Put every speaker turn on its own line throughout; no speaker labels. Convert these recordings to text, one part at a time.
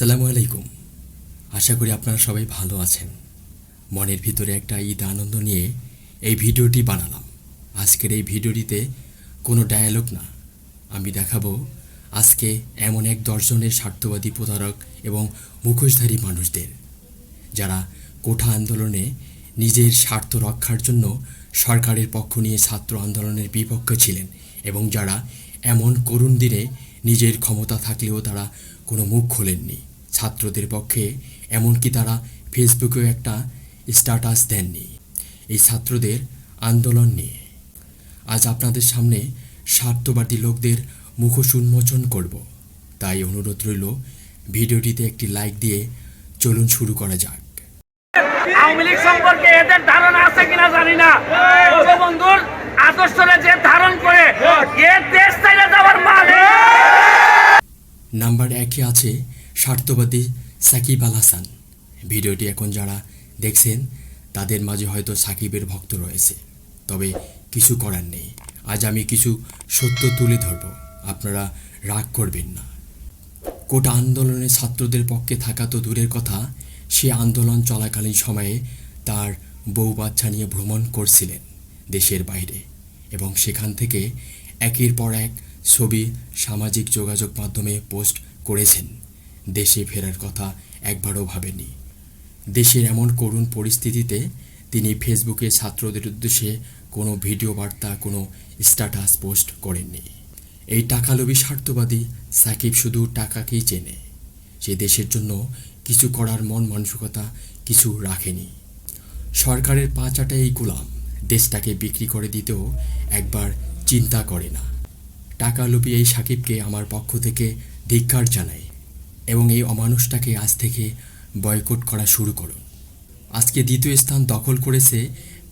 আসসালামু আলাইকুম। আশা করি আপনারা সবাই ভালো আছেন। মনের ভিতরে একটা ঈদ আনন্দ নিয়ে এই ভিডিওটি বানালাম। আজকের এই ভিডিওটিতে কোনো ডায়ালগ না, আমি দেখাবো আজকে এমন এক দর্শনের স্বার্থবাদী প্রতারক এবং মুখোশধারী মানুষদের, যারা কোঠা আন্দোলনে নিজের স্বার্থ রক্ষার জন্য সরকারের পক্ষ নিয়ে ছাত্র আন্দোলনের বিপক্ষে ছিলেন এবং যারা এমন করুণ দিনে নিজের ক্ষমতা থাকলেও তারা কোনো মুখ খোলেননি ছাত্রদের পক্ষে, এমনকি তারা ফেসবুকেও একটা স্ট্যাটাস দেননি এই ছাত্রদের আন্দোলন নিয়ে। আজ আপনাদের সামনে স্বার্থবাদী লোকদের মুখোশ উন্মোচন করব, তাই অনুরোধ রইল ভিডিওটিতে একটি লাইক দিয়ে চলুন শুরু করা যাক।
আওয়ামী লীগ সম্পর্কে এদের ধারণা আছে কিনা জানি না। বন্ধুর আদর্শরে যে ধারণ করে দেশ চাইলে যাওয়ার মানে।
নাম্বার 1-এ আছে স্বার্থবাদী সাকিব আল হাসান। ভিডিওটি এখন যারা দেখছেন তাদের মাঝে হয়তো সাকিবের ভক্ত রয়েছে, তবে কিছু করার নেই। আজ আমি কিছু সত্য তুলে ধরব, আপনারা রাগ করবেন না। কোটা আন্দোলনে ছাত্রদের পক্ষে থাকা তো দূরের কথা, সে আন্দোলন চলাকালীন সময়ে তার বউ বাচ্চা নিয়ে ভ্রমণ করছিলেন দেশের বাইরে, এবং সেখান থেকে একের পর এক ছবি সামাজিক যোগাযোগ মাধ্যমে পোস্ট করেছেন। দেশে ফেরার কথা একবারও ভাবেননি। দেশের এমন করুণ পরিস্থিতিতে তিনি ফেসবুকে ছাত্রদের উদ্দেশ্যে কোনো ভিডিও বার্তা, কোনো স্ট্যাটাস পোস্ট করেননি। এই টাকালোভী স্বার্থবাদী সাকিব শুধু টাকাকেই চেনে, সে দেশের জন্য কিছু করার মন মানসিকতা কিছু রাখেনি। সরকারের পা চাটা এই গোলাম দেশটাকে বিক্রি করে দিতেও একবার চিন্তা করে না। টাকালোভী এই সাকিবকে আমার পক্ষ থেকে ধিক্কার জানাই এবং এই অমানুষটাকে আজ থেকে বয়কট করা শুরু করুন। আজকে দ্বিতীয় স্থান দখল করেছে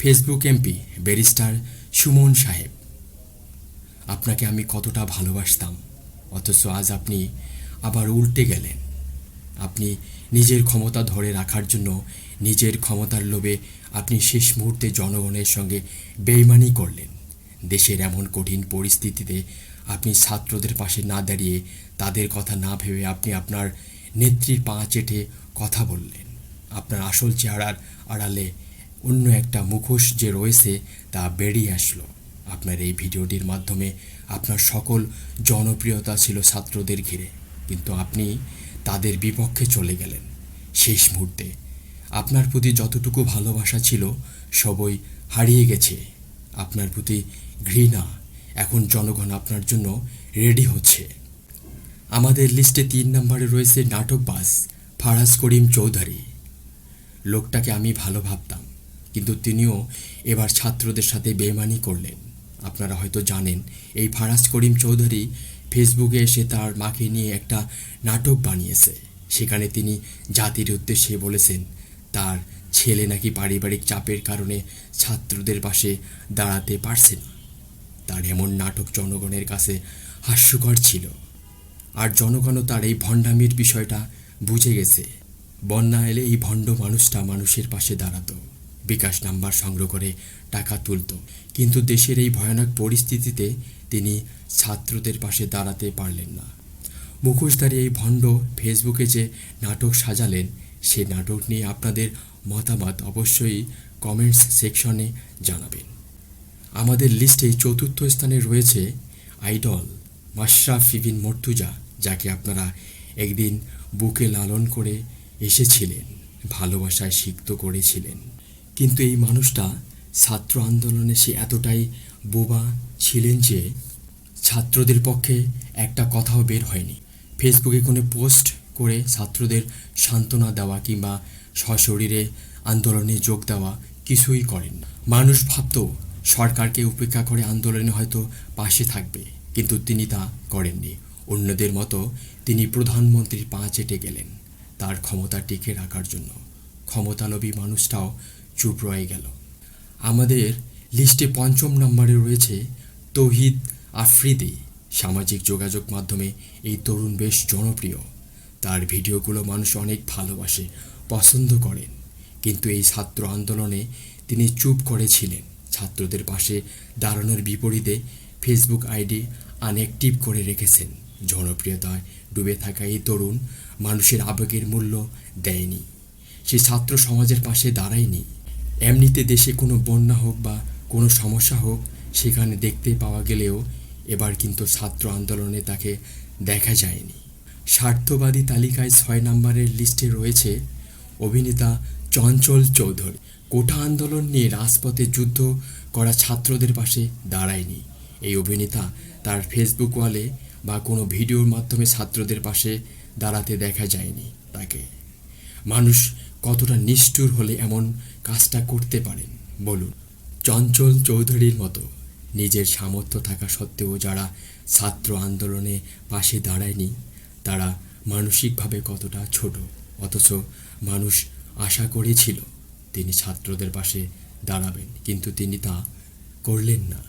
ফেসবুক এমপি ব্যারিস্টার সুমন সাহেব। আপনাকে আমি কতটা ভালোবাসতাম, অথচ আজ আপনি আবার উল্টে গেলেন। আপনি নিজের ক্ষমতা ধরে রাখার জন্য, নিজের ক্ষমতার লোভে আপনি শেষ মুহূর্তে জনগণের সঙ্গে বেইমানি করলেন। দেশের এমন কঠিন পরিস্থিতিতে আপনি ছাত্রদের পাশে না দাঁড়িয়ে, তাদের কথা না ভেবে আপনি আপনার নেত্রীর পা চেটে কথা বললেন। আপনার আসল চেহারার আড়ালে অন্য একটা মুখোশ যে রয়েছে তা বেরিয়ে আসলো। আপনার এই ভিডিওটির মাধ্যমে আপনার সকল জনপ্রিয়তা ছিল ছাত্রদের ঘিরে, কিন্তু আপনি তাদের বিপক্ষে চলে গেলেন শেষ মুহূর্তে। আপনার প্রতি যতটুকু ভালোবাসা ছিল সবই হারিয়ে গেছে। আপনার প্রতি ঘৃণা, এখন জনগণ আপনার জন্য রেডি হচ্ছে। আমাদের লিস্টে 3 নম্বরে রয়েছে নাটকবাজ ফারাজ করিম চৌধুরী। লোকটাকে আমি ভালো ভাবতাম, কিন্তু তিনিও এবার ছাত্রদের সাথে বেইমানি করলেন। আপনারা হয়তো জানেন, এই ফারাজ করিম চৌধুরী ফেসবুকে এসে তার মাকে নিয়ে একটা নাটক বানিয়েছে। সেখানে তিনি জাতির উদ্দেশ্যে বলেছেন তার ছেলে নাকি পারিবারিক চাপের কারণে ছাত্রদের পাশে দাঁড়াতে পারছে না। তার এমন নাটক জনগণের কাছে হাস্যকর ছিল, আর জনগণও তার এই ভণ্ডামির বিষয়টা বুঝে গেছে। বন্যা এলে এই ভণ্ড মানুষটা মানুষের পাশে দাঁড়াতো, বিকাশ নাম্বার সংগ্রহ করে টাকা তুলত, কিন্তু দেশের এই ভয়ানক পরিস্থিতিতে তিনি ছাত্রদের পাশে দাঁড়াতে পারলেন না। মুখোশধারী এই ভণ্ড ফেসবুকে যে নাটক সাজালেন, সেই নাটক নিয়ে আপনাদের মতামত অবশ্যই কমেন্টস সেকশনে জানাবেন। আমাদের লিস্টে 4র্থ স্থানে রয়েছে আইডল মাশরাফি বিন মর্তুজা, যাকে আপনারা একদিন বুকে লালন করে এসেছিলেন, ভালোবাসায় সিক্ত করেছিলেন। কিন্তু এই মানুষটা ছাত্র আন্দোলনে সে এতটাই বোবা ছিলেন যে ছাত্রদের পক্ষে একটা কথাও বের হয়নি। ফেসবুকে কোনো পোস্ট করে ছাত্রদের সান্ত্বনা দেওয়া কিংবা সশরীরে আন্দোলনে যোগ দেওয়া কিছুই করেন না। মানুষ ভাবত সরকারকে উপেক্ষা করে আন্দোলনে হয়তো পাশে থাকবে, কিন্তু তিনি তা করেননি। অন্যদের মতো তিনি প্রধানমন্ত্রীর পা চেটে গেলেন তার ক্ষমতা টিকে রাখার জন্য। ক্ষমতালোভী মানুষটাও চুপ রয়ে গেল। আমাদের লিস্টে 5ম নম্বরে রয়েছে তৌহিদ আফ্রিদি। সামাজিক যোগাযোগ মাধ্যমে এই তরুণ বেশ জনপ্রিয়। তার ভিডিওগুলো মানুষ অনেক ভালোবাসে, পছন্দ করেন, কিন্তু এই ছাত্র আন্দোলনে তিনি চুপ করেছিলেন। ছাত্রদের পাশে দাঁড়ানোর বিপরীতে ফেসবুক আইডি আনঅ্যাক্টিভ করে রেখেছেন। জনপ্রিয়তায় ডুবে থাকা এই তরুণ মানুষের আবেগের মূল্য দেয়নি। সে ছাত্র সমাজের পাশে দাঁড়ায়নি। এমনিতে দেশে কোনো বন্যা হোক বা কোনো সমস্যা হোক সেখানে দেখতে পাওয়া গেলেও এবার কিন্তু ছাত্র আন্দোলনে তাকে দেখা যায়নি। স্বার্থবাদী তালিকায় 6 নম্বরের লিস্টে রয়েছে অভিনেতা চঞ্চল চৌধুরী। কোটা আন্দোলন নিয়ে রাজপথে যুদ্ধ করা ছাত্রদের পাশে দাঁড়ায়নি। এই অভিনেতা তার ফেসবুক ওয়ালে বা কোনো ভিডিওর মাধ্যমে ছাত্রদের পাশে দাঁড়াতে দেখা যায়নি তাকে। মানুষ কতটা নিষ্ঠুর হলে এমন কাজটা করতে পারেন বলুন। চঞ্চল চৌধুরীর মতো নিজের সামর্থ্য থাকা সত্ত্বেও যারা ছাত্র আন্দোলনে পাশে দাঁড়ায়নি তারা মানসিকভাবে কতটা ছোট, অথচ মানুষ আশা করেছিল তিনি ছাত্রদের পাশে দাঁড়াবেন, কিন্তু তিনি তা করলেন না।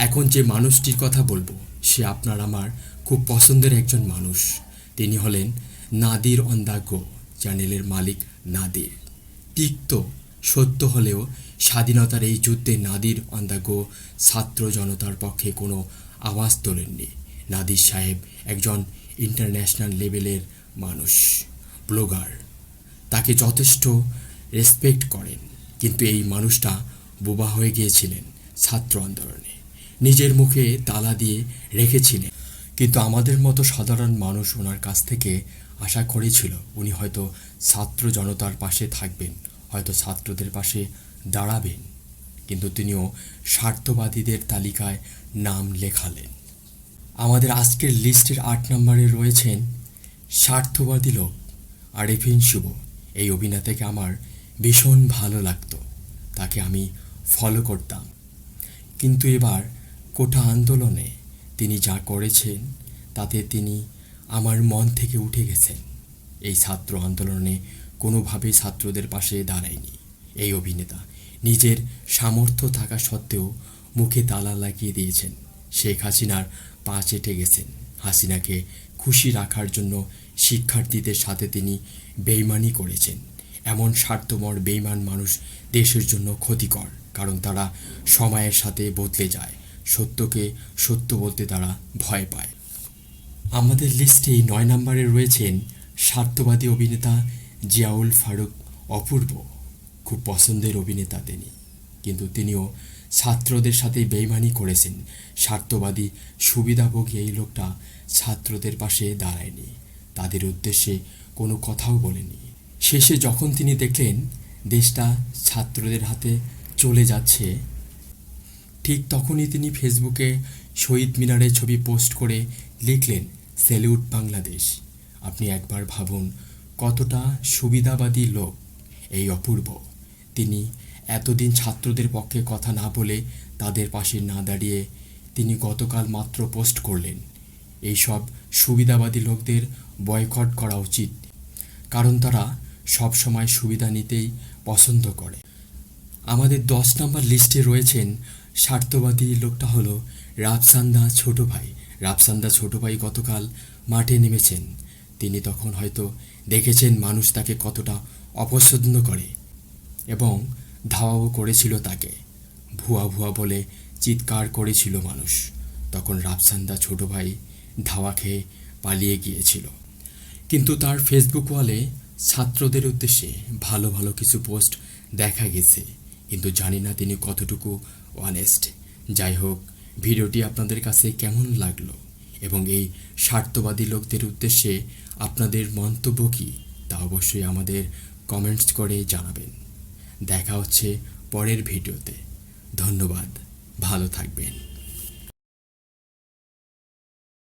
এখন যে মানুষটির কথা বলবো সে আপনার আমার খুব পছন্দের একজন মানুষ। তিনি হলেন নাদির অন দ্য গো চ্যানেলের মালিক নাদির। তিক্ত সত্য হলেও স্বাধীনতার এই যুদ্ধে নাদির অন দ্য গো ছাত্র জনতার পক্ষে কোনো আওয়াজ তোলেননি। নাদির সাহেব একজন ইন্টারন্যাশনাল লেভেলের মানুষ, ব্লগার, তাকে যথেষ্ট রেসপেক্ট করেন, কিন্তু এই মানুষটা বোবা হয়ে গিয়েছিলেন ছাত্র আন্দোলনে, নিজের মুখে তালা দিয়ে রেখেছিলেন। কিন্তু আমাদের মতো সাধারণ মানুষ ওনার কাছ থেকে আশা করেছিল উনি হয়তো ছাত্র জনতার পাশে থাকবেন, হয়তো ছাত্রদের পাশে দাঁড়াবেন, কিন্তু তিনিও স্বার্থবাদীদের তালিকায় নাম লেখালেন। আমাদের আজকের লিস্টের 8 নম্বরে রয়েছেন স্বার্থবাদী লোক আরেফিন শুভ। এই অভিনেতাকে আমার ভীষণ ভালো লাগতো, তাকে আমি ফলো করতাম, কিন্তু এবার কোটা আন্দোলনে তিনি যা করেছেন তাতে তিনি আমার মন থেকে উঠে গেছেন। এই ছাত্র আন্দোলনে কোনোভাবেই ছাত্রদের পাশে দাঁড়ায়নি এই অভিনেতা। নিজের সামর্থ্য থাকা সত্ত্বেও মুখে তালা লাগিয়ে দিয়েছেন। শেখ হাসিনার পা চেটে গেছেন। হাসিনাকে খুশি রাখার জন্য শিক্ষার্থীদের সাথে তিনি বেইমানি করেছেন। এমন স্বার্থপর বেইমান মানুষ দেশের জন্য ক্ষতিকর, কারণ তারা সময়ের সাথে বদলে যায়। সত্যকে সত্য বলতে তারা ভয় পায়। আমাদের লিস্টে 9 নম্বরে রয়েছেন স্বার্থবাদী অভিনেতা জিয়াউল ফারুক অপূর্ব। খুব পছন্দের অভিনেতা তিনি, কিন্তু তিনিও ছাত্রদের সাথে বেইমানি করেছেন। স্বার্থবাদী সুবিধাভোগী এই লোকটা ছাত্রদের পাশে দাঁড়ায়নি, তাদের উদ্দেশ্যে কোনো কথাও বলেনি। শেষে যখন তিনি দেখলেন দেশটা ছাত্রদের হাতে চলে যাচ্ছে, ঠিক তখনই তিনি ফেসবুকে শহীদ মিনারের ছবি পোস্ট করে লিখলেন, স্যালিউট বাংলাদেশ। আপনি একবার ভাবুন কতটা সুবিধাবাদী লোক এই অপূর্ব। তিনি এতদিন ছাত্রদের পক্ষে কথা না বলে, তাদের পাশে না দাঁড়িয়ে তিনি গতকাল মাত্র পোস্ট করলেন, এইসব সুবিধাবাদী লোকদের বয়কট করা উচিত, কারণ তারা সব সময় সুবিধা নিতেই পছন্দ করে। আমাদের 10 নম্বর লিস্টে রয়েছেন স্বার্থবাদী লোকটা হলো রাফসান্দা ছোট ভাই। রাফসান্দা ছোট ভাই গতকাল মাঠে নেমেছেন। তিনি তখন হয়তো দেখেছেন মানুষ তাকে কতটা অপছন্দ করে এবং ধাওয়াও করেছিল তাকে, ভুয়া ভুয়া বলে চিৎকার করেছিল মানুষ। তখন রাফসান্দা ছোট ভাই ধাওয়া খেয়ে পালিয়ে গিয়েছিল, কিন্তু তার ফেসবুক ওয়ালে ছাত্রদের উদ্দেশ্যে ভালো ভালো কিছু পোস্ট দেখা গেছে, কিন্তু জানি না তিনি কতটুকু অনেস্ট। যাই হোক, ভিডিওটি আপনাদের কাছে কেমন লাগলো এবং এই স্বার্থবাদী লোকদের উদ্দেশ্যে আপনাদের মন্তব্য কী তা অবশ্যই আমাদের কমেন্টস করে জানাবেন। দেখা হচ্ছে পরের ভিডিওতে। ধন্যবাদ, ভালো থাকবেন।